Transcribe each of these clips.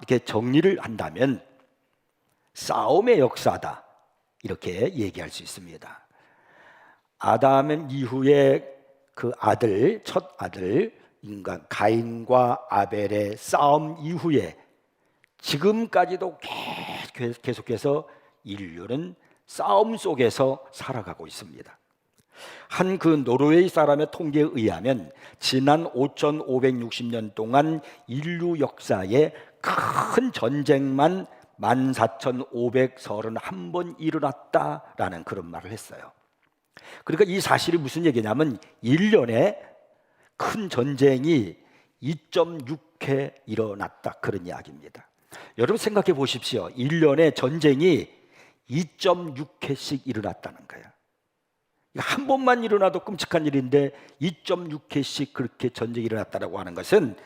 그렇게 정리를 한다면 싸움의 역사다, 이렇게 얘기할 수 있습니다. 아담 이후에 그 아들, 첫 아들 인간 가인과 아벨의 싸움 이후에 지금까지도 계속해서 인류는 싸움 속에서 살아가고 있습니다. 한 그 노르웨이 사람의 통계에 의하면 지난 5560년 동안 인류 역사에 큰 전쟁만 14,531번 일어났다라는 그런 말을 했어요. 그러니까 이 사실이 무슨 얘기냐면 1년에 큰 전쟁이 2.6회 일어났다, 그런 이야기입니다. 여러분 생각해 보십시오. 1년에 전쟁이 2.6회씩 일어났다는 거예요. 한 번만 일어나도 끔찍한 일인데 2.6회씩 그렇게 전쟁이 일어났다고 하는 것은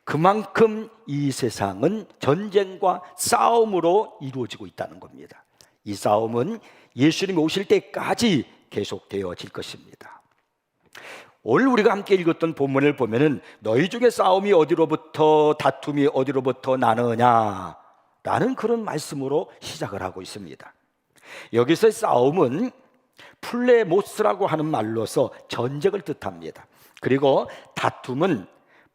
그만큼 이 세상은 전쟁과 싸움으로 이루어지고 있다는 겁니다. 이 싸움은 예수님이 오실 때까지 계속되어질 것입니다. 오늘 우리가 함께 읽었던 본문을 보면은 너희 중에 싸움이 어디로부터, 다툼이 어디로부터 나느냐 라는 그런 말씀으로 시작을 하고 있습니다. 여기서의 싸움은 플레모스라고 하는 말로서 전쟁을 뜻합니다. 그리고 다툼은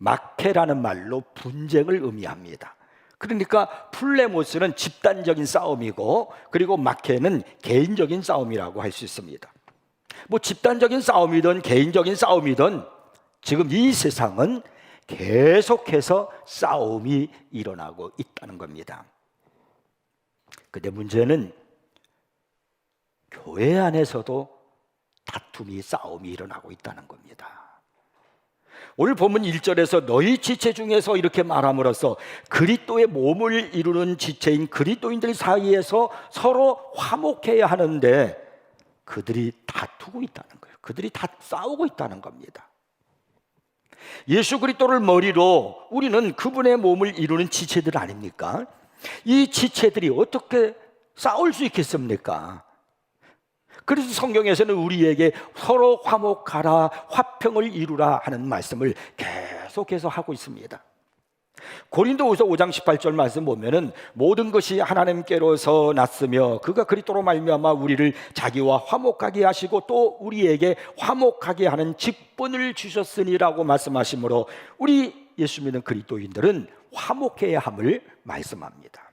마케라는 말로 분쟁을 의미합니다. 그러니까 플레모스는 집단적인 싸움이고, 그리고 마케는 개인적인 싸움이라고 할 수 있습니다. 뭐 집단적인 싸움이든 개인적인 싸움이든 지금 이 세상은 계속해서 싸움이 일어나고 있다는 겁니다. 근데 문제는 교회 안에서도 다툼이, 싸움이 일어나고 있다는 겁니다. 오늘 본문 1절에서 너희 지체 중에서 이렇게 말함으로써 그리스도의 몸을 이루는 지체인 그리스도인들 사이에서 서로 화목해야 하는데 그들이 다투고 있다는 거예요. 그들이 다 싸우고 있다는 겁니다. 예수 그리스도를 머리로 우리는 그분의 몸을 이루는 지체들 아닙니까? 이 지체들이 어떻게 싸울 수 있겠습니까? 그래서 성경에서는 우리에게 서로 화목하라, 화평을 이루라 하는 말씀을 계속해서 하고 있습니다. 고린도후서 5장 18절 말씀 보면은 모든 것이 하나님께로서 났으며 그가 그리스도로 말미암아 우리를 자기와 화목하게 하시고 또 우리에게 화목하게 하는 직분을 주셨으니라고 말씀하시므로 우리 예수 믿는 그리스도인들은 화목해야 함을 말씀합니다.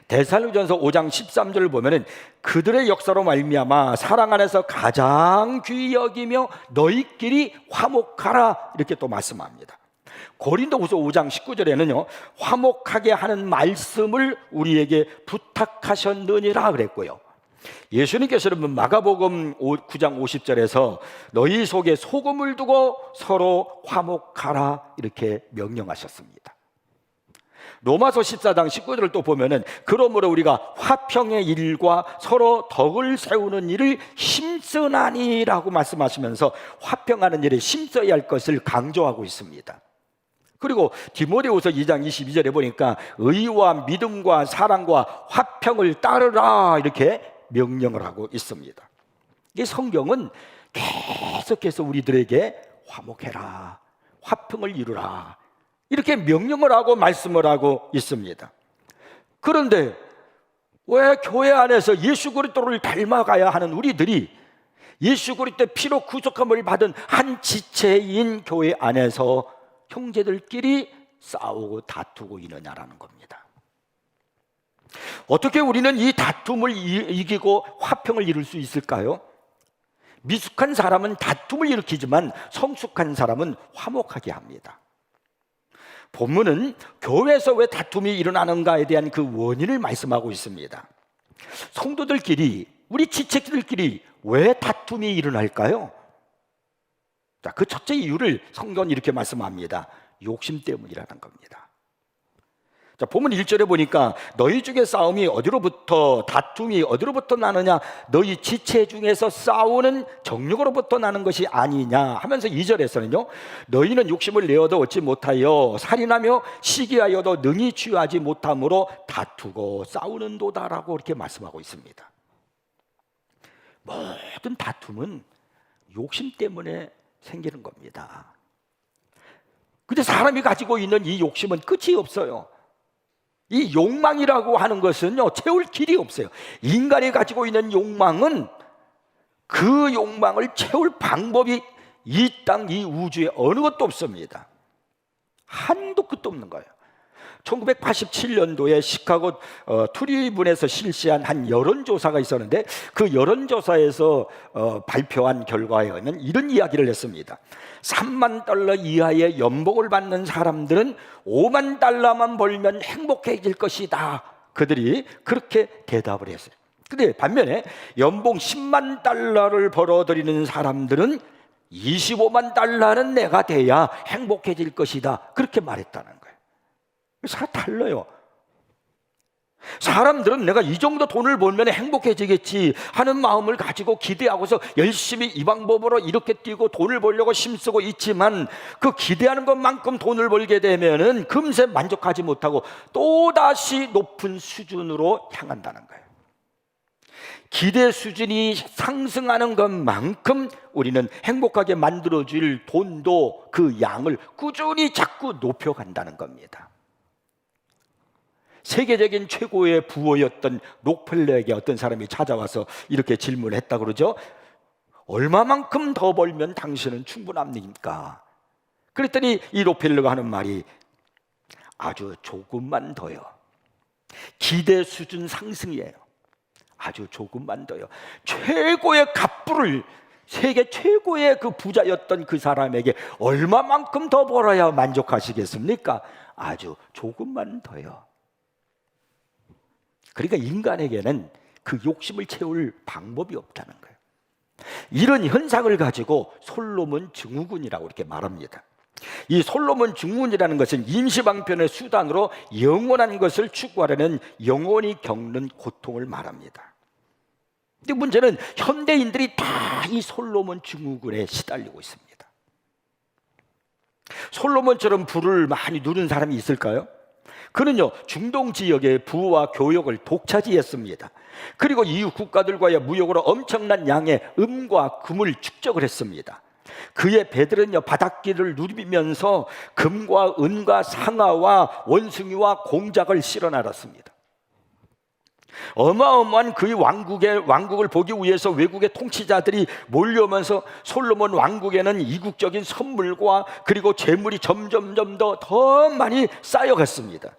데살로니가전서 5장 13절을 보면은 그들의 역사로 말미암아 사랑 안에서 가장 귀히 여기며 너희끼리 화목하라, 이렇게 또 말씀합니다. 고린도후서 5장 19절에는요 화목하게 하는 말씀을 우리에게 부탁하셨느니라 그랬고요, 예수님께서는 마가복음 9장 50절에서 너희 속에 소금을 두고 서로 화목하라, 이렇게 명령하셨습니다. 로마서 14장 19절을 또 보면은 그러므로 우리가 화평의 일과 서로 덕을 세우는 일을 힘쓰나니라고 말씀하시면서 화평하는 일에 힘써야 할 것을 강조하고 있습니다. 그리고 디모데후서 2장 22절에 보니까 의와 믿음과 사랑과 화평을 따르라, 이렇게 명령을 하고 있습니다. 이 성경은 계속해서 우리들에게 화목해라, 화평을 이루라, 이렇게 명령을 하고 말씀을 하고 있습니다. 그런데 왜 교회 안에서 예수 그리스도를 닮아가야 하는 우리들이 예수 그리스도의 피로 구속함을 받은 한 지체인 교회 안에서 형제들끼리 싸우고 다투고 있느냐라는 겁니다. 어떻게 우리는 이 다툼을 이기고 화평을 이룰 수 있을까요? 미숙한 사람은 다툼을 일으키지만 성숙한 사람은 화목하게 합니다. 본문은 교회에서 왜 다툼이 일어나는가에 대한 그 원인을 말씀하고 있습니다. 성도들끼리, 우리 지체들끼리 왜 다툼이 일어날까요? 자, 그 첫째 이유를 성경은 이렇게 말씀합니다. 욕심 때문이라는 겁니다. 자, 본문 1절에 보니까 너희 중에 싸움이 어디로부터, 다툼이 어디로부터 나느냐, 너희 지체 중에서 싸우는 정욕으로부터 나는 것이 아니냐 하면서 2절에서는요 너희는 욕심을 내어도 얻지 못하여 살인하며 시기하여도 능히 취하지 못함으로 다투고 싸우는도다라고 이렇게 말씀하고 있습니다. 모든 다툼은 욕심 때문에 생기는 겁니다. 근데 사람이 가지고 있는 이 욕심은 끝이 없어요. 이 욕망이라고 하는 것은요, 채울 길이 없어요. 인간이 가지고 있는 욕망은 그 욕망을 채울 방법이 이 땅, 이 우주에 어느 것도 없습니다. 한도 끝도 없는 거예요. 1987년도에 시카고 투리분에서 실시한 한 여론조사가 있었는데, 그 여론조사에서 발표한 결과에 의하면 이런 이야기를 했습니다. 3만 달러 이하의 연봉을 받는 사람들은 5만 달러만 벌면 행복해질 것이다. 그들이 그렇게 대답을 했어요. 근데 반면에 연봉 10만 달러를 벌어들이는 사람들은 25만 달러는 내가 돼야 행복해질 것이다. 그렇게 말했다는 거예요. 달라요. 사람들은 내가 이 정도 돈을 벌면 행복해지겠지 하는 마음을 가지고 기대하고서 열심히 이 방법으로 이렇게 뛰고 돈을 벌려고 힘쓰고 있지만, 그 기대하는 것만큼 돈을 벌게 되면은 금세 만족하지 못하고 또다시 높은 수준으로 향한다는 거예요. 기대 수준이 상승하는 것만큼 우리는 행복하게 만들어줄 돈도 그 양을 꾸준히 자꾸 높여간다는 겁니다. 세계적인 최고의 부호였던 록펠러에게 어떤 사람이 찾아와서 이렇게 질문을 했다 그러죠. 얼마만큼 더 벌면 당신은 충분합니까? 그랬더니 이 록펠러가 하는 말이 아주 조금만 더요. 기대 수준 상승이에요. 아주 조금만 더요. 최고의 갑부를, 세계 최고의 그 부자였던 그 사람에게 얼마만큼 더 벌어야 만족하시겠습니까? 아주 조금만 더요. 그러니까 인간에게는 그 욕심을 채울 방법이 없다는 거예요. 이런 현상을 가지고 솔로몬 증후군이라고 이렇게 말합니다. 이 솔로몬 증후군이라는 것은 임시방편의 수단으로 영원한 것을 추구하려는 영혼이 겪는 고통을 말합니다. 근데 문제는 현대인들이 다 이 솔로몬 증후군에 시달리고 있습니다. 솔로몬처럼 부를 많이 누른 사람이 있을까요? 그는요, 중동 지역의 부와 교역을 독차지했습니다. 그리고 이웃 국가들과의 무역으로 엄청난 양의 금과 금을 축적을 했습니다. 그의 배들은요, 바닷길을 누비면서 금과 은과 상아와 원숭이와 공작을 실어 나랐습니다. 어마어마한 그의 왕국을 보기 위해서 외국의 통치자들이 몰려오면서 솔로몬 왕국에는 이국적인 선물과 그리고 재물이 점점점 더 많이 쌓여갔습니다.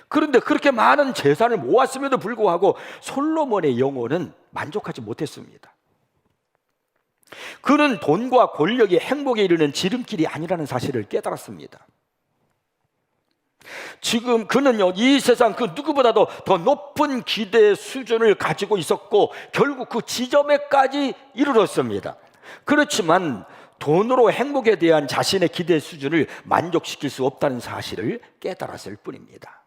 그런데 그렇게 많은 재산을 모았음에도 불구하고 솔로몬의 영혼은 만족하지 못했습니다. 그는 돈과 권력이 행복에 이르는 지름길이 아니라는 사실을 깨달았습니다. 지금 그는요, 이 세상 그 누구보다도 더 높은 기대 수준을 가지고 있었고 결국 그 지점에까지 이르렀습니다. 그렇지만 돈으로 행복에 대한 자신의 기대 수준을 만족시킬 수 없다는 사실을 깨달았을 뿐입니다.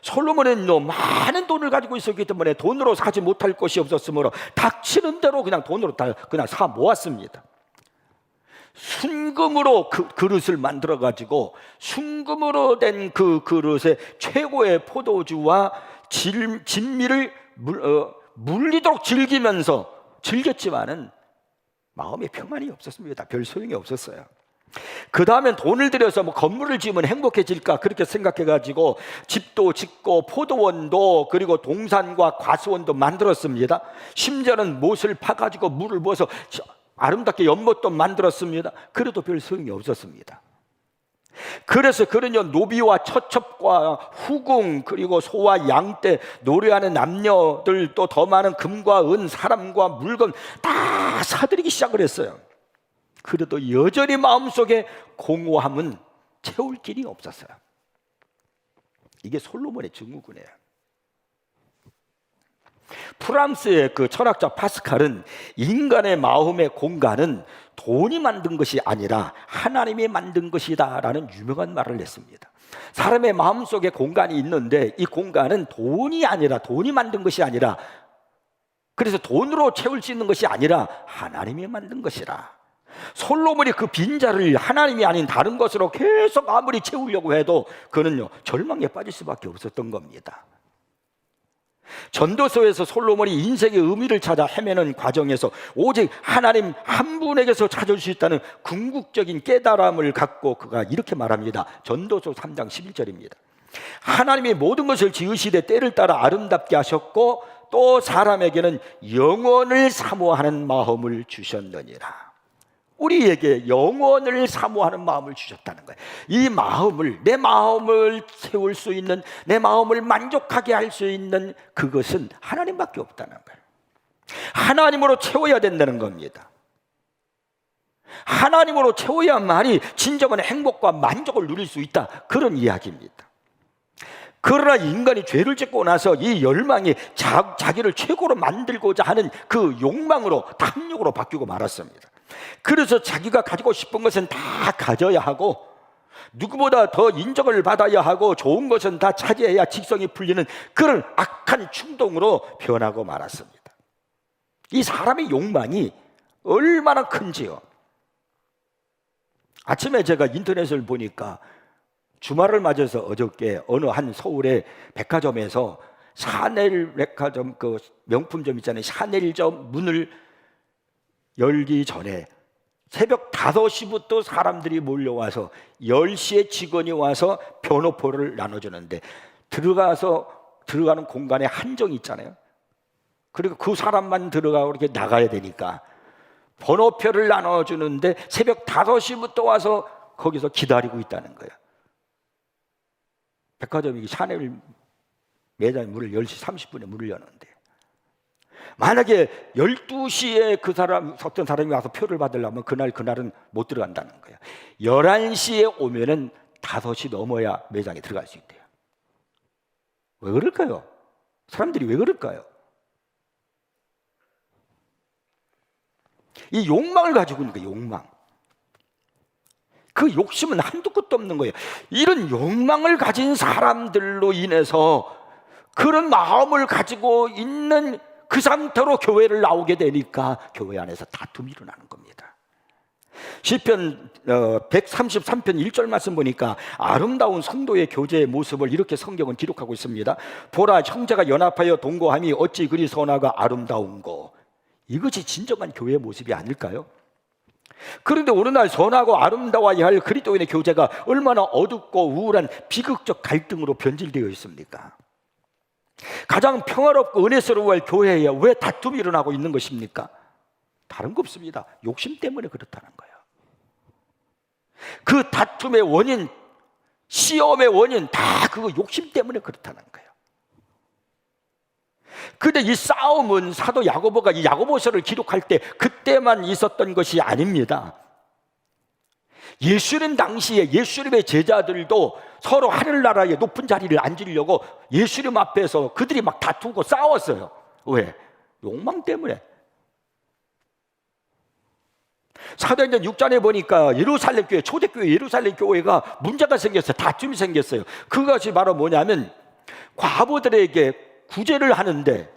솔로몬은 많은 돈을 가지고 있었기 때문에 돈으로 사지 못할 것이 없었으므로 닥치는 대로 그냥 돈으로 다 그냥 사 모았습니다. 순금으로 그 그릇을 만들어 가지고 순금으로 된 그 그릇에 최고의 포도주와 진미를 물리도록 즐겼지만은 마음에 평안이 없었습니다. 별 소용이 없었어요. 그 다음엔 돈을 들여서 건물을 지으면 행복해질까 그렇게 생각해 가지고 집도 짓고 포도원도 그리고 동산과 과수원도 만들었습니다. 심지어는 못을 파가지고 물을 부어서 아름답게 연못도 만들었습니다. 그래도 별 소용이 없었습니다. 그래서 그는요, 노비와 처첩과 후궁 그리고 소와 양떼 노래하는 남녀들 또 더 많은 금과 은 사람과 물건 다 사들이기 시작을 했어요. 그래도 여전히 마음속에 공허함은 채울 길이 없었어요. 이게 솔로몬의 증후군이에요. 프랑스의 그 철학자 파스칼은 인간의 마음의 공간은 돈이 만든 것이 아니라 하나님이 만든 것이다 라는 유명한 말을 했습니다. 사람의 마음속에 공간이 있는데 이 공간은 돈이 만든 것이 아니라, 그래서 돈으로 채울 수 있는 것이 아니라 하나님이 만든 것이라. 솔로몬이 그 빈자를 하나님이 아닌 다른 것으로 계속 아무리 채우려고 해도 그는요, 절망에 빠질 수밖에 없었던 겁니다. 전도서에서 솔로몬이 인생의 의미를 찾아 헤매는 과정에서 오직 하나님 한 분에게서 찾을 수 있다는 궁극적인 깨달음을 갖고 그가 이렇게 말합니다. 전도서 3장 11절입니다. 하나님이 모든 것을 지으시되 때를 따라 아름답게 하셨고 또 사람에게는 영원을 사모하는 마음을 주셨느니라. 우리에게 영원을 사모하는 마음을 주셨다는 거예요. 이 마음을, 내 마음을 채울 수 있는, 내 마음을 만족하게 할 수 있는 그것은 하나님밖에 없다는 거예요. 하나님으로 채워야 된다는 겁니다. 하나님으로 채워야만이 진정한 행복과 만족을 누릴 수 있다, 그런 이야기입니다. 그러나 인간이 죄를 짓고 나서 이 열망이 자기를 최고로 만들고자 하는 그 욕망으로, 탐욕으로 바뀌고 말았습니다. 그래서 자기가 가지고 싶은 것은 다 가져야 하고 누구보다 더 인정을 받아야 하고 좋은 것은 다 차지해야 직성이 풀리는 그런 악한 충동으로 변하고 말았습니다. 이 사람의 욕망이 얼마나 큰지요. 아침에 제가 인터넷을 보니까 주말을 맞아서 어저께 어느 한 서울의 백화점에서 샤넬 백화점, 그 명품점 있잖아요, 샤넬점 문을 열기 전에 새벽 5시부터 사람들이 몰려와서 10시에 직원이 와서 번호표를 나눠주는데 들어가는 공간에 한정이 있잖아요. 그리고 그 사람만 들어가고 이렇게 나가야 되니까 번호표를 나눠주는데 새벽 5시부터 와서 거기서 기다리고 있다는 거예요. 백화점이 샤넬 매장 문을 10시 30분에 문을 여는데 만약에 12시에 어떤 사람이 와서 표를 받으려면 그날은 못 들어간다는 거예요. 11시에 오면은 5시 넘어야 매장에 들어갈 수 있대요. 왜 그럴까요? 사람들이 왜 그럴까요? 이 욕망을 가지고 있는 거예요. 욕망. 그 욕심은 한도 끝도 없는 거예요. 이런 욕망을 가진 사람들로 인해서 그런 마음을 가지고 있는 그 상태로 교회를 나오게 되니까 교회 안에서 다툼이 일어나는 겁니다. 시편 133편 1절 말씀 보니까 아름다운 성도의 교제의 모습을 이렇게 성경은 기록하고 있습니다. 보라, 형제가 연합하여 동거함이 어찌 그리 선하고 아름다운고. 이것이 진정한 교회의 모습이 아닐까요? 그런데 오늘날 선하고 아름다워야 할 그리스도인의 교제가 얼마나 어둡고 우울한 비극적 갈등으로 변질되어 있습니까? 가장 평화롭고 은혜스러워할 교회에 왜 다툼이 일어나고 있는 것입니까? 다른 거 없습니다. 욕심 때문에 그렇다는 거예요. 그 다툼의 원인, 시험의 원인 다 그거 욕심 때문에 그렇다는 거예요. 근데 이 싸움은 사도 야고보가 이 야고보서를 기록할 때 그때만 있었던 것이 아닙니다. 예수님 당시에 예수님의 제자들도 서로 하늘나라의 높은 자리를 앉으려고 예수님 앞에서 그들이 막 다투고 싸웠어요. 왜? 욕망 때문에. 사도행전 6장에 보니까 예루살렘 교회, 초대교회 예루살렘 교회가 문제가 생겼어요. 다툼이 생겼어요. 그것이 바로 뭐냐면 과부들에게 구제를 하는데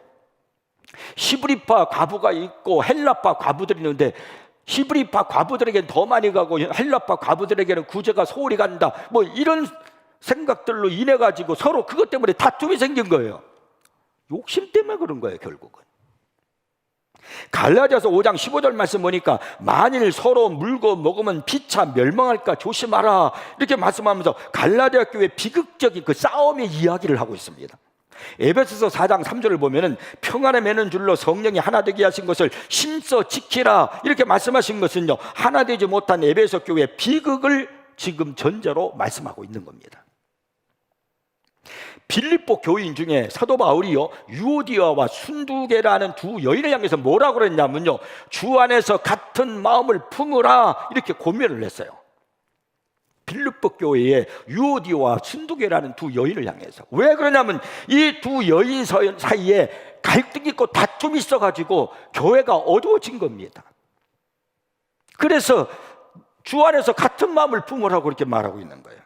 히브리파 과부가 있고 헬라파 과부들이 있는데 히브리파 과부들에게는 더 많이 가고 헬라파 과부들에게는 구제가 소홀히 간다, 뭐 이런 생각들로 인해 가지고 서로 그것 때문에 다툼이 생긴 거예요. 욕심 때문에 그런 거예요. 결국은 갈라디아서 5장 15절 말씀 보니까 만일 서로 물고 먹으면 피차 멸망할까 조심하라, 이렇게 말씀하면서 갈라디아 교회 비극적인 그 싸움의 이야기를 하고 있습니다. 에베소서 4장 3절을 보면은 평안에 매는 줄로 성령이 하나 되게 하신 것을 힘써 지키라, 이렇게 말씀하신 것은요, 하나 되지 못한 에베소 교회의 비극을 지금 전제로 말씀하고 있는 겁니다. 빌립보 교인 중에 사도 바울이요, 유오디아와 순두계라는 두 여인을 향해서 뭐라고 그랬냐면요, 주 안에서 같은 마음을 품으라, 이렇게 고면을 했어요. 빌립보 교회에 유오디아와 순두계라는 두 여인을 향해서. 왜 그러냐면 이 두 여인 사이에 갈등이 있고 다툼이 있어가지고 교회가 어두워진 겁니다. 그래서 주 안에서 같은 마음을 품으라고 그렇게 말하고 있는 거예요.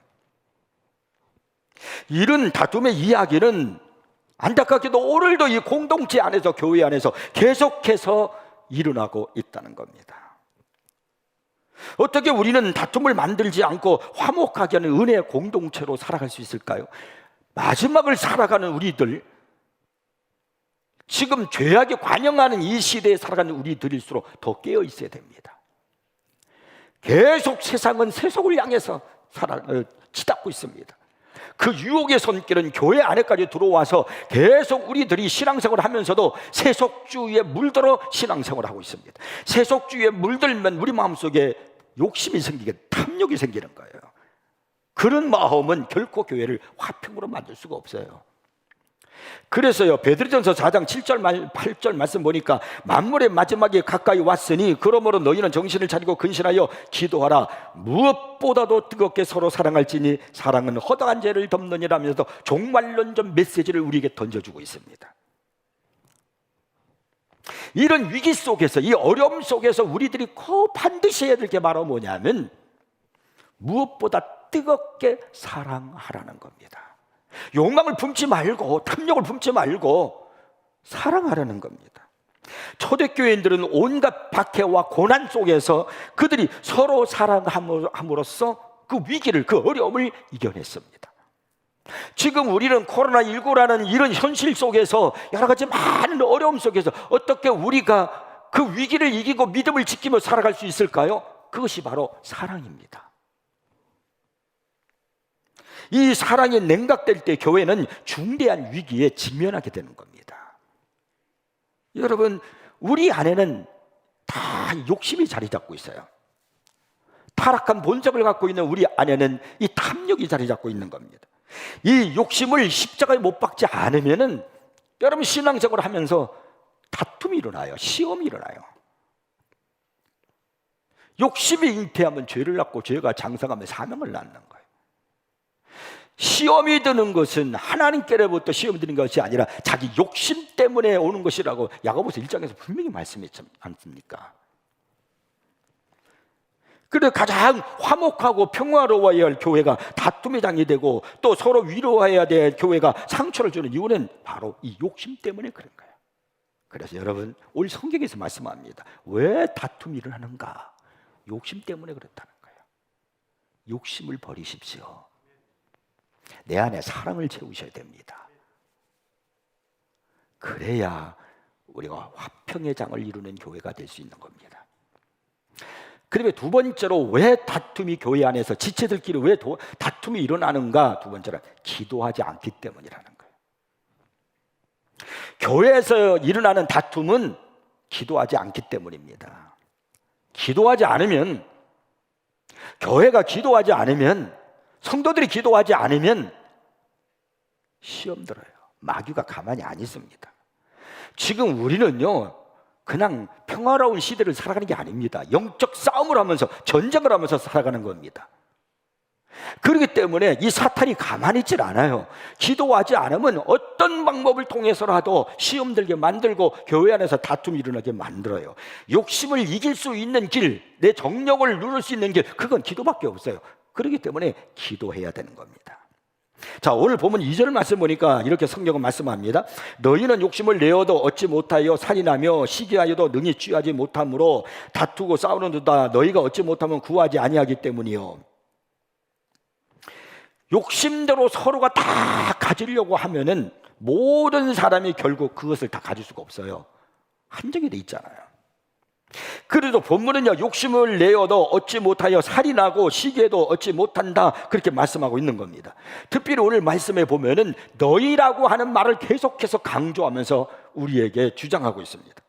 이런 다툼의 이야기는 안타깝게도 오늘도 이 공동체 안에서, 교회 안에서 계속해서 일어나고 있다는 겁니다. 어떻게 우리는 다툼을 만들지 않고 화목하게 하는 은혜의 공동체로 살아갈 수 있을까요? 마지막을 살아가는 우리들, 지금 죄악에 관영하는 이 시대에 살아가는 우리들일수록 더 깨어 있어야 됩니다. 계속 세상은 세속을 향해서 치닫고 있습니다. 그 유혹의 손길은 교회 안에까지 들어와서 계속 우리들이 신앙생활을 하면서도 세속주의에 물들어 신앙생활을 하고 있습니다. 세속주의에 물들면 우리 마음속에 욕심이 생기게, 탐욕이 생기는 거예요. 그런 마음은 결코 교회를 화평으로 만들 수가 없어요. 그래서요, 베드로전서 4장 7절 8절 말씀 보니까 만물의 마지막에 가까이 왔으니 그러므로 너희는 정신을 차리고 근신하여 기도하라. 무엇보다도 뜨겁게 서로 사랑할지니 사랑은 허다한 죄를 덮느니라면서 종말론전 메시지를 우리에게 던져주고 있습니다. 이런 위기 속에서, 이 어려움 속에서 우리들이 꼭 반드시 해야 될 게 바로 뭐냐면 무엇보다 뜨겁게 사랑하라는 겁니다. 욕망을 품지 말고, 탐욕을 품지 말고 사랑하라는 겁니다. 초대교회인들은 온갖 박해와 고난 속에서 그들이 서로 사랑함으로써 그 위기를, 그 어려움을 이겨냈습니다. 지금 우리는 코로나19라는 이런 현실 속에서, 여러 가지 많은 어려움 속에서 어떻게 우리가 그 위기를 이기고 믿음을 지키며 살아갈 수 있을까요? 그것이 바로 사랑입니다. 이 사랑이 냉각될 때 교회는 중대한 위기에 직면하게 되는 겁니다. 여러분, 우리 안에는 다 욕심이 자리 잡고 있어요. 타락한 본성을 갖고 있는 우리 안에는 이 탐욕이 자리 잡고 있는 겁니다. 이 욕심을 십자가에 못 박지 않으면은 여러분 신앙생활을 하면서 다툼이 일어나요. 시험이 일어나요. 욕심이 잉태하면 죄를 낳고 죄가 장성하면 사명을 낳는 거예요. 시험이 드는 것은 하나님께로부터 시험이 드는 것이 아니라 자기 욕심 때문에 오는 것이라고 야고보서 1장에서 분명히 말씀했지 않습니까? 그래서 가장 화목하고 평화로워야 할 교회가 다툼의 장이 되고 또 서로 위로해야 될 교회가 상처를 주는 이유는 바로 이 욕심 때문에 그런 거예요. 그래서 여러분, 오늘 성경에서 말씀합니다. 왜 다툼이 일어나는가? 욕심 때문에 그렇다는 거예요. 욕심을 버리십시오. 내 안에 사랑을 채우셔야 됩니다. 그래야 우리가 화평의 장을 이루는 교회가 될 수 있는 겁니다. 그다음에 두 번째로 왜 다툼이 교회 안에서 지체들끼리 왜 다툼이 일어나는가? 두 번째로 기도하지 않기 때문이라는 거예요. 교회에서 일어나는 다툼은 기도하지 않기 때문입니다. 기도하지 않으면, 교회가 기도하지 않으면, 성도들이 기도하지 않으면 시험 들어요. 마귀가 가만히 안 있습니다. 지금 우리는요, 그냥 평화로운 시대를 살아가는 게 아닙니다. 영적 싸움을 하면서, 전쟁을 하면서 살아가는 겁니다. 그렇기 때문에 이 사탄이 가만히 있질 않아요. 기도하지 않으면 어떤 방법을 통해서라도 시험 들게 만들고 교회 안에서 다툼이 일어나게 만들어요. 욕심을 이길 수 있는 길, 내 정욕을 누를 수 있는 길, 그건 기도밖에 없어요. 그렇기 때문에 기도해야 되는 겁니다. 자, 오늘 보면 2절 말씀 보니까 이렇게 성경은 말씀합니다. 너희는 욕심을 내어도 얻지 못하여 살인하며 시기하여도 능히 취하지 못하므로 다투고 싸우는도다. 너희가 얻지 못하면 구하지 아니하기 때문이요. 욕심대로 서로가 다 가지려고 하면은 모든 사람이 결국 그것을 다 가질 수가 없어요. 한정이 돼 있잖아요. 그래도 본문은요, 욕심을 내어도 얻지 못하여 살인하고 시기에도 얻지 못한다, 그렇게 말씀하고 있는 겁니다. 특별히 오늘 말씀에 보면은 너희라고 하는 말을 계속해서 강조하면서 우리에게 주장하고 있습니다.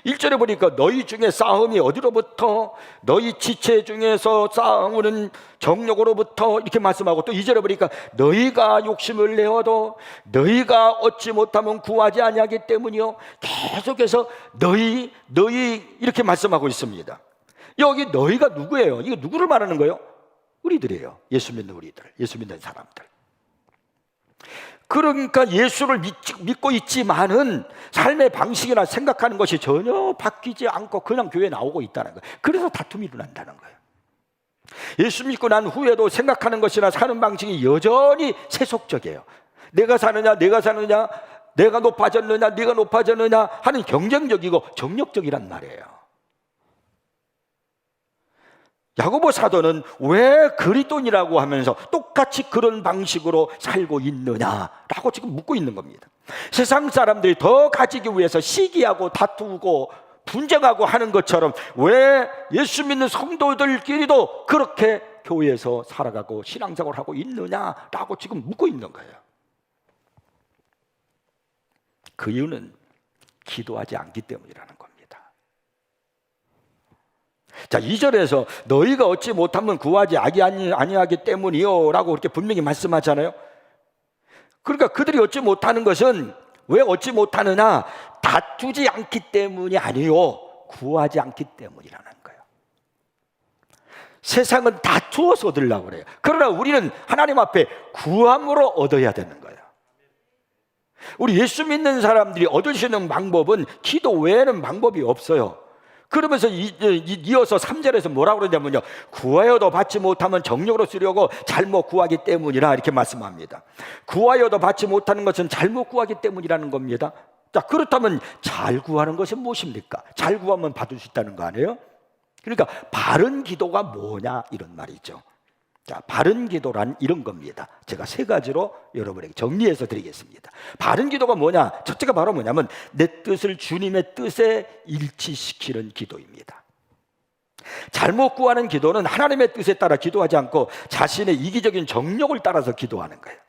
1절에 보니까 너희 중에 싸움이 어디로부터, 너희 지체 중에서 싸우는 정욕으로부터, 이렇게 말씀하고, 또 2절에 보니까 너희가 욕심을 내어도 너희가 얻지 못하면 구하지 아니하기 때문이요. 계속해서 너희 이렇게 말씀하고 있습니다. 여기 너희가 누구예요? 이거 누구를 말하는 거예요? 우리들이에요. 예수 믿는 우리들, 예수 믿는 사람들. 그러니까 예수를 믿고 있지만은 삶의 방식이나 생각하는 것이 전혀 바뀌지 않고 그냥 교회에 나오고 있다는 거예요. 그래서 다툼이 일어난다는 거예요. 예수 믿고 난 후에도 생각하는 것이나 사는 방식이 여전히 세속적이에요. 내가 사느냐, 내가 높아졌느냐, 네가 높아졌느냐 하는 경쟁적이고 정력적이란 말이에요. 야고보 사도는 왜 그리스도인이라고 하면서 똑같이 그런 방식으로 살고 있느냐라고 지금 묻고 있는 겁니다. 세상 사람들이 더 가지기 위해서 시기하고 다투고 분쟁하고 하는 것처럼 왜 예수 믿는 성도들끼리도 그렇게 교회에서 살아가고 신앙생활을 하고 있느냐라고 지금 묻고 있는 거예요. 그 이유는 기도하지 않기 때문이라는 겁니다. 자, 2절에서 너희가 얻지 못하면 구하지 아니하기 때문이요 라고 그렇게 분명히 말씀하잖아요. 그러니까 그들이 얻지 못하는 것은 왜 얻지 못하느냐? 다투지 않기 때문이 아니요, 구하지 않기 때문이라는 거예요. 세상은 다투어서 얻으려고 그래요. 그러나 우리는 하나님 앞에 구함으로 얻어야 되는 거예요. 우리 예수 믿는 사람들이 얻을 수 있는 방법은 기도 외에는 방법이 없어요. 그러면서 이어서 3절에서 뭐라고 그러냐면요, 구하여도 받지 못하면 정욕으로 쓰려고 잘못 구하기 때문이라 이렇게 말씀합니다. 구하여도 받지 못하는 것은 잘못 구하기 때문이라는 겁니다. 자, 그렇다면 잘 구하는 것은 무엇입니까? 잘 구하면 받을 수 있다는 거 아니에요? 그러니까 바른 기도가 뭐냐 이런 말이죠. 자, 바른 기도란 이런 겁니다. 제가 3가지로 여러분에게 정리해서 드리겠습니다. 바른 기도가 뭐냐? 첫째가 바로 뭐냐면 내 뜻을 주님의 뜻에 일치시키는 기도입니다. 잘못 구하는 기도는 하나님의 뜻에 따라 기도하지 않고 자신의 이기적인 정욕을 따라서 기도하는 거예요.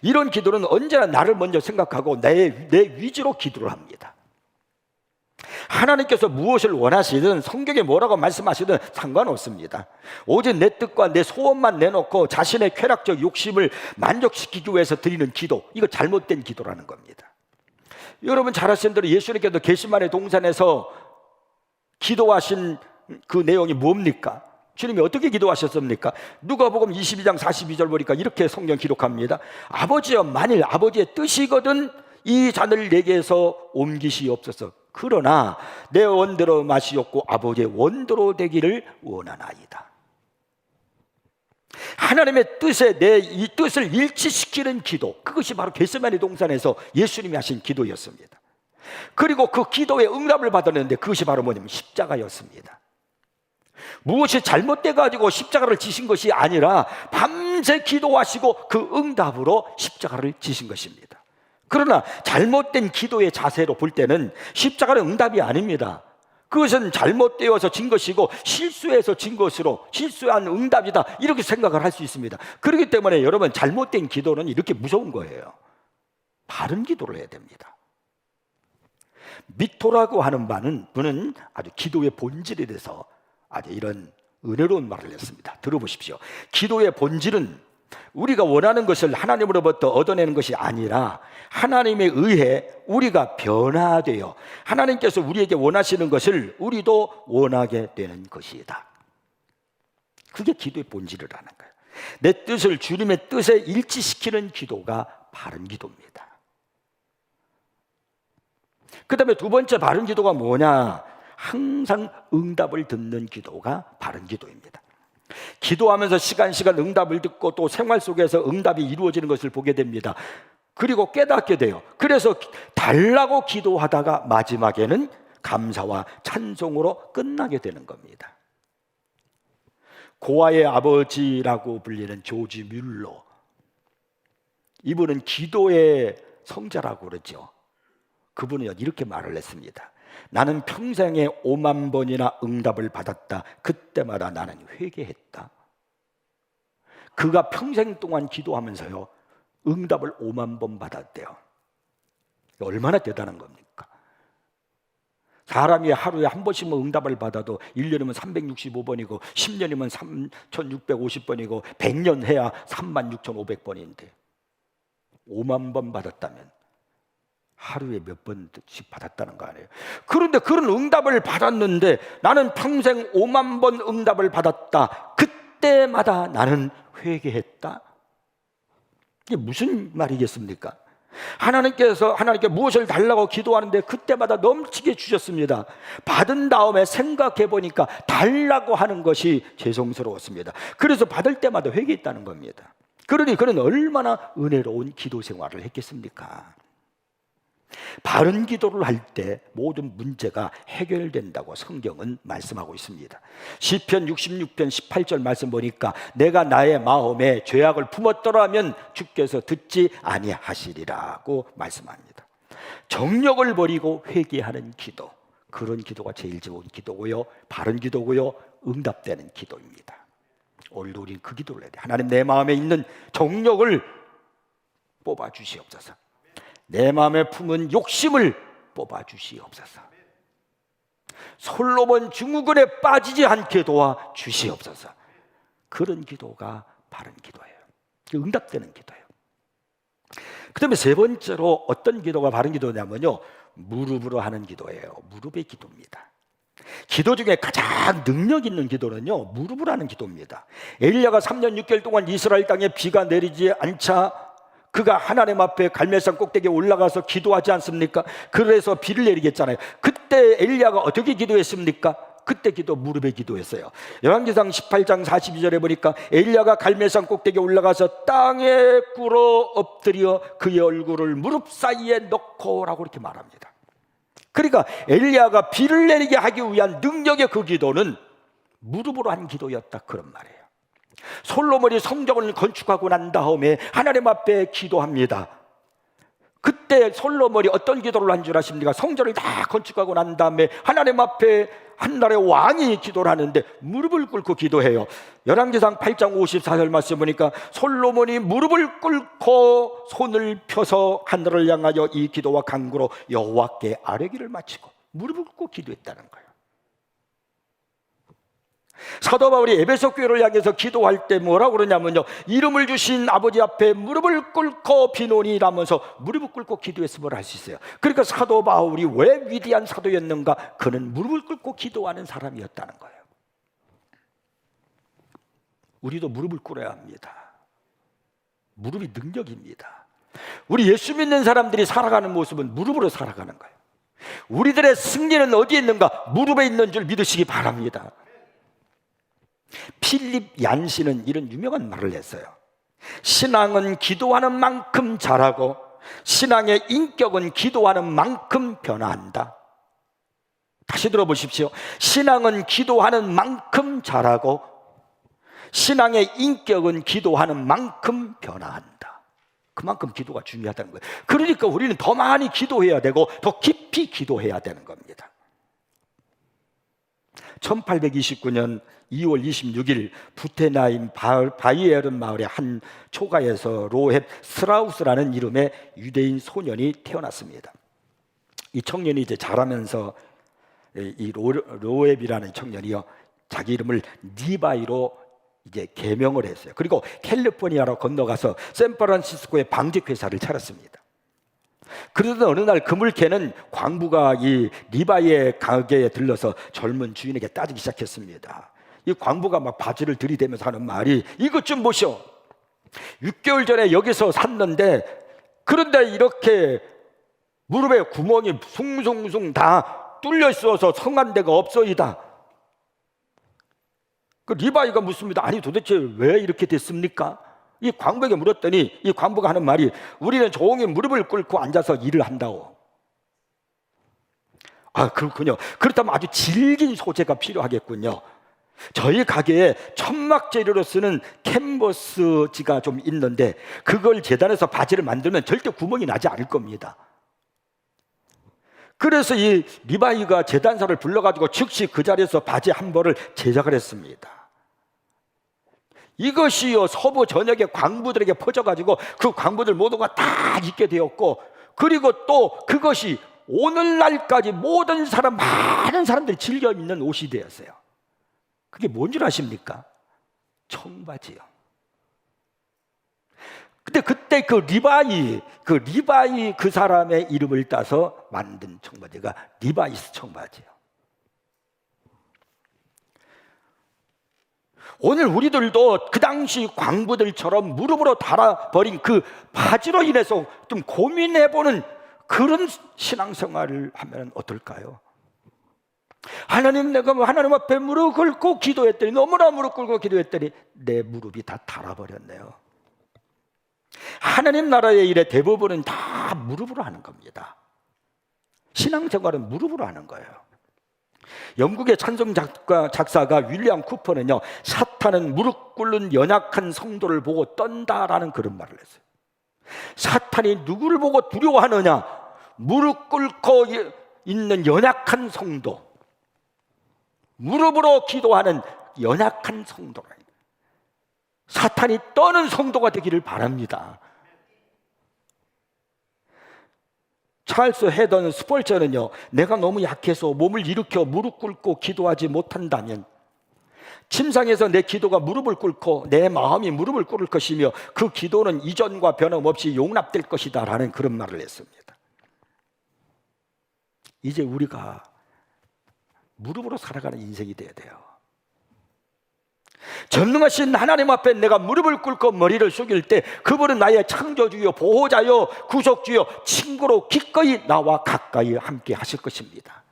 이런 기도는 언제나 나를 먼저 생각하고 내 위주로 기도를 합니다. 하나님께서 무엇을 원하시든 성경에 뭐라고 말씀하시든 상관없습니다. 오직 내 뜻과 내 소원만 내놓고 자신의 쾌락적 욕심을 만족시키기 위해서 드리는 기도, 이거 잘못된 기도라는 겁니다. 여러분 잘 아시는 대로 예수님께서 겟세마네 동산에서 기도하신 그 내용이 뭡니까? 주님이 어떻게 기도하셨습니까? 누가복음 22장 42절 보니까 이렇게 성경 기록합니다. 아버지여, 만일 아버지의 뜻이거든 이 잔을 내게서 옮기시옵소서. 그러나 내 원대로 마시옵고 아버지의 원대로 되기를 원하나이다. 하나님의 뜻에 내 이 뜻을 일치시키는 기도, 그것이 바로 겟세마네 동산에서 예수님이 하신 기도였습니다. 그리고 그 기도에 응답을 받았는데 그것이 바로 뭐냐면 십자가였습니다. 무엇이 잘못돼가지고 십자가를 지신 것이 아니라 밤새 기도하시고 그 응답으로 십자가를 지신 것입니다. 그러나 잘못된 기도의 자세로 볼 때는 십자가는 응답이 아닙니다. 그것은 잘못되어서 진 것이고 실수해서 진 것으로 실수한 응답이다, 이렇게 생각을 할 수 있습니다. 그렇기 때문에 여러분, 잘못된 기도는 이렇게 무서운 거예요. 바른 기도를 해야 됩니다. 미토라고 하는 분은 아주 기도의 본질에 대해서 아주 이런 은혜로운 말을 했습니다. 들어보십시오. 기도의 본질은 우리가 원하는 것을 하나님으로부터 얻어내는 것이 아니라 하나님에 의해 우리가 변화되어 하나님께서 우리에게 원하시는 것을 우리도 원하게 되는 것이다. 그게 기도의 본질이라는 거예요. 내 뜻을 주님의 뜻에 일치시키는 기도가 바른 기도입니다. 그 다음에 두 번째 바른 기도가 뭐냐? 항상 응답을 듣는 기도가 바른 기도입니다. 기도하면서 시간 응답을 듣고 또 생활 속에서 응답이 이루어지는 것을 보게 됩니다. 그리고 깨닫게 돼요. 그래서 달라고 기도하다가 마지막에는 감사와 찬송으로 끝나게 되는 겁니다. 고아의 아버지라고 불리는 조지 뮬러, 이분은 기도의 성자라고 그러죠. 그분은 이렇게 말을 했습니다. 나는 평생에 5만 번이나 응답을 받았다. 그때마다 나는 회개했다. 그가 평생 동안 기도하면서요, 응답을 5만 번 받았대요. 얼마나 대단한 겁니까? 사람이 하루에 한 번씩만 응답을 받아도 1년이면 365번이고 10년이면 3650번이고 100년 해야 36,500번인데 5만 번 받았다면 하루에 몇 번씩 받았다는 거 아니에요? 그런데 그런 응답을 받았는데 나는 평생 5만 번 응답을 받았다. 그때마다 나는 회개했다. 이게 무슨 말이겠습니까? 하나님께 무엇을 달라고 기도하는데 그때마다 넘치게 주셨습니다. 받은 다음에 생각해 보니까 달라고 하는 것이 죄송스러웠습니다. 그래서 받을 때마다 회개했다는 겁니다. 그러니 그는 얼마나 은혜로운 기도 생활을 했겠습니까? 바른 기도를 할 때 모든 문제가 해결된다고 성경은 말씀하고 있습니다. 시편 66편 18절 말씀 보니까 내가 나의 마음에 죄악을 품었더라면 주께서 듣지 아니하시리라고 말씀합니다. 정욕을 버리고 회개하는 기도, 그런 기도가 제일 좋은 기도고요, 바른 기도고요, 응답되는 기도입니다. 오늘도 우리는 그 기도를 해야 돼. 하나님, 내 마음에 있는 정욕을 뽑아 주시옵소서. 내 마음에 품은 욕심을 뽑아 주시옵소서. 솔로몬 증후군에 빠지지 않게 도와 주시옵소서. 그런 기도가 바른 기도예요. 응답되는 기도예요. 그 다음에 세 번째로 어떤 기도가 바른 기도냐면요, 무릎으로 하는 기도예요. 무릎의 기도입니다. 기도 중에 가장 능력 있는 기도는요, 무릎으로 하는 기도입니다. 엘리야가 3년 6개월 동안 이스라엘 땅에 비가 내리지 않자 그가 하나님 앞에 갈멜산 꼭대기에 올라가서 기도하지 않습니까? 그래서 비를 내리게 했잖아요. 그때 엘리야가 어떻게 기도했습니까? 그때 기도 무릎에 기도했어요. 열왕기상 18장 42절에 보니까 엘리야가 갈멜산 꼭대기에 올라가서 땅에 꿇어 엎드려 그의 얼굴을 무릎 사이에 넣고 라고 이렇게 말합니다. 그러니까 엘리야가 비를 내리게 하기 위한 능력의 그 기도는 무릎으로 한 기도였다, 그런 말이에요. 솔로몬이 성전을 건축하고 난 다음에 하나님 앞에 기도합니다. 그때 솔로몬이 어떤 기도를 한 줄 아십니까? 성전을 다 건축하고 난 다음에 하나님 앞에 한 나라의 왕이 기도를 하는데 무릎을 꿇고 기도해요. 열왕기상 8장 54절 말씀 보니까 솔로몬이 무릎을 꿇고 손을 펴서 하늘을 향하여 이 기도와 간구로 여호와께 아뢰기를 마치고 무릎을 꿇고 기도했다는 거예요. 사도 바울이 에베소 교회를 향해서 기도할 때 뭐라고 그러냐면요, 이름을 주신 아버지 앞에 무릎을 꿇고 비노니라면서 무릎을 꿇고 기도했음을 알 수 있어요. 그러니까 사도 바울이 왜 위대한 사도였는가? 그는 무릎을 꿇고 기도하는 사람이었다는 거예요. 우리도 무릎을 꿇어야 합니다. 무릎이 능력입니다. 우리 예수 믿는 사람들이 살아가는 모습은 무릎으로 살아가는 거예요. 우리들의 승리는 어디에 있는가? 무릎에 있는 줄 믿으시기 바랍니다. 필립 얀시는 이런 유명한 말을 했어요. 신앙은 기도하는 만큼 자라고 신앙의 인격은 기도하는 만큼 변화한다. 다시 들어보십시오. 신앙은 기도하는 만큼 자라고 신앙의 인격은 기도하는 만큼 변화한다. 그만큼 기도가 중요하다는 거예요. 그러니까 우리는 더 많이 기도해야 되고 더 깊이 기도해야 되는 겁니다. 1829년 2월 26일 부테나임 바이에른 마을의 한 초가에서 로헵 스트라우스라는 이름의 유대인 소년이 태어났습니다. 이 청년이 이제 자라면서 이 로헵이라는 청년이요, 자기 이름을 리바이로 이제 개명을 했어요. 그리고 캘리포니아로 건너가서 샌프란시스코의 방직 회사를 차렸습니다. 그러던 어느 날 그물개는 광부가 이 리바이의 가게에 들러서 젊은 주인에게 따지기 시작했습니다. 이 광부가 막 바지를 들이대면서 하는 말이, 이것 좀 보시오. 6개월 전에 여기서 샀는데 그런데 이렇게 무릎에 구멍이 숭숭숭 다 뚫려 있어서 성한 데가 없어이다. 그 리바이가 묻습니다. 아니 도대체 왜 이렇게 됐습니까? 이 광부에게 물었더니 이 광부가 하는 말이, 우리는 조용히 무릎을 꿇고 앉아서 일을 한다고. 아, 그렇군요. 그렇다면 아주 질긴 소재가 필요하겠군요. 저희 가게에 천막 재료로 쓰는 캔버스지가 좀 있는데 그걸 재단해서 바지를 만들면 절대 구멍이 나지 않을 겁니다. 그래서 이 리바이가 재단사를 불러가지고 즉시 그 자리에서 바지 한 벌을 제작을 했습니다. 이것이요 서부 전역의 광부들에게 퍼져가지고 그 광부들 모두가 다 입게 되었고, 그리고 또 그것이 오늘날까지 모든 사람, 많은 사람들이 즐겨 입는 옷이 되었어요. 그게 뭔 줄 아십니까? 청바지요. 근데 그때 그 리바이 그 사람의 이름을 따서 만든 청바지가 리바이스 청바지예요. 오늘 우리들도 그 당시 광부들처럼 무릎으로 달아버린 그 바지로 인해서 좀 고민해보는 그런 신앙생활을 하면 어떨까요? 하나님, 내가 하나님 앞에 무릎 꿇고 기도했더니, 너무나 무릎 꿇고 기도했더니 내 무릎이 다 닳아버렸네요. 하나님 나라의 일의 대부분은 다 무릎으로 하는 겁니다. 신앙생활은 무릎으로 하는 거예요. 영국의 찬송 작사가 윌리엄 쿠퍼는요, 사탄은 무릎 꿇는 연약한 성도를 보고 떤다라는 그런 말을 했어요. 사탄이 누구를 보고 두려워하느냐? 무릎 꿇고 있는 연약한 성도, 무릎으로 기도하는 연약한 성도라. 사탄이 떠는 성도가 되기를 바랍니다. 찰스 헤던 스펄전은요, 내가 너무 약해서 몸을 일으켜 무릎 꿇고 기도하지 못한다면 침상에서 내 기도가 무릎을 꿇고 내 마음이 무릎을 꿇을 것이며 그 기도는 이전과 변함없이 용납될 것이다 라는 그런 말을 했습니다. 이제 우리가 무릎으로 살아가는 인생이 돼야 돼요. 전능하신 하나님 앞에 내가 무릎을 꿇고 머리를 숙일 때 그분은 나의 창조주요, 보호자요, 구속주요, 친구로 기꺼이 나와 가까이 함께 하실 것입니다.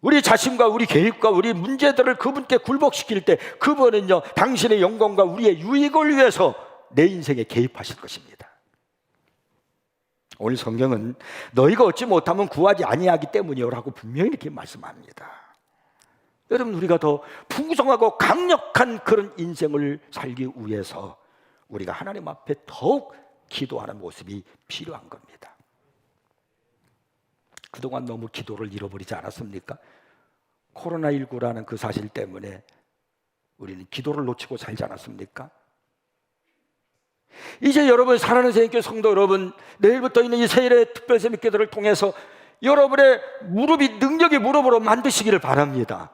우리 자신과 우리 계획과 우리 문제들을 그분께 굴복시킬 때 그분은요, 당신의 영광과 우리의 유익을 위해서 내 인생에 개입하실 것입니다. 오늘 성경은 너희가 얻지 못하면 구하지 아니하기 때문이요 라고 분명히 이렇게 말씀합니다. 여러분, 우리가 더 풍성하고 강력한 그런 인생을 살기 위해서 우리가 하나님 앞에 더욱 기도하는 모습이 필요한 겁니다. 그동안 너무 기도를 잃어버리지 않았습니까? 코로나19라는 그 사실 때문에 우리는 기도를 놓치고 살지 않았습니까? 이제 여러분, 사랑하는 새인교 성도 여러분, 내일부터 있는 이 세일의 특별 새벽 기도를 통해서 여러분의 무릎이 능력의 무릎으로 만드시기를 바랍니다.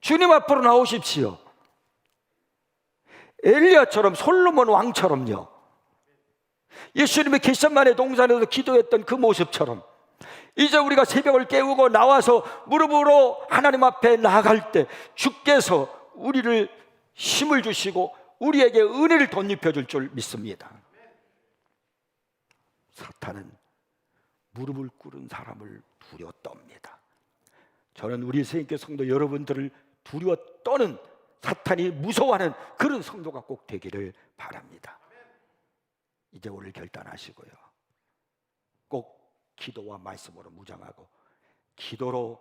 주님 앞으로 나오십시오. 엘리야처럼, 솔로몬 왕처럼요, 예수님의 겟세마네 동산에서 기도했던 그 모습처럼 이제 우리가 새벽을 깨우고 나와서 무릎으로 하나님 앞에 나아갈 때 주께서 우리를 힘을 주시고 우리에게 은혜를 덧입혀 줄 줄 믿습니다. 사탄은 무릎을 꿇은 사람을 두려워 떱니다. 저는 우리 새인교 성도 여러분들을 두려워 떠는, 사탄이 무서워하는 그런 성도가 꼭 되기를 바랍니다. 이제 오늘 결단하시고요, 꼭 기도와 말씀으로 무장하고 기도로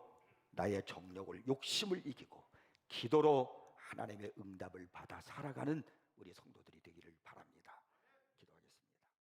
나의 정욕을, 욕심을 이기고 기도로 하나님의 응답을 받아 살아가는 우리 성도들이